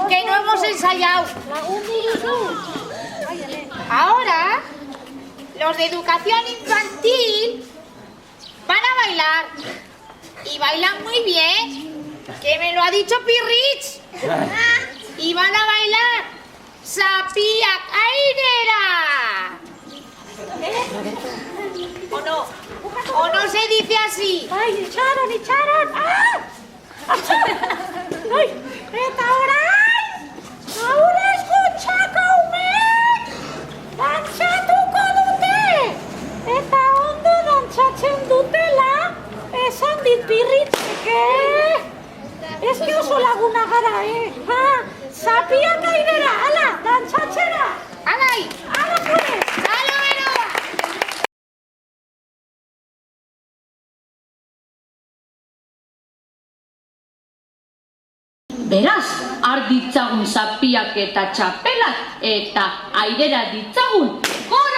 Que no hemos ensayado. Ahora, los de educación infantil van a bailar. Y bailan muy bien, que me lo ha dicho Pirrich. Y van a bailar Sapía Cairera. ¿O no? ¿O no se dice así? ¡Ay, echaron! ¡Ah! ¡Ay! ¡Eta orain! ¡Ahora escuchako umeek! Dantzatuko dute! Eta ondo dantzatzen dutela, esan dit Pirritzek, Ez que oso laguna gara, Ha! Sapia Cairera, ala, dantzatzera! ¡Alai! ¡Ala, pues! ¡Hala, beroa! Beraz, har ditzagun zapiak eta txapelak eta airera ditzagun, goi!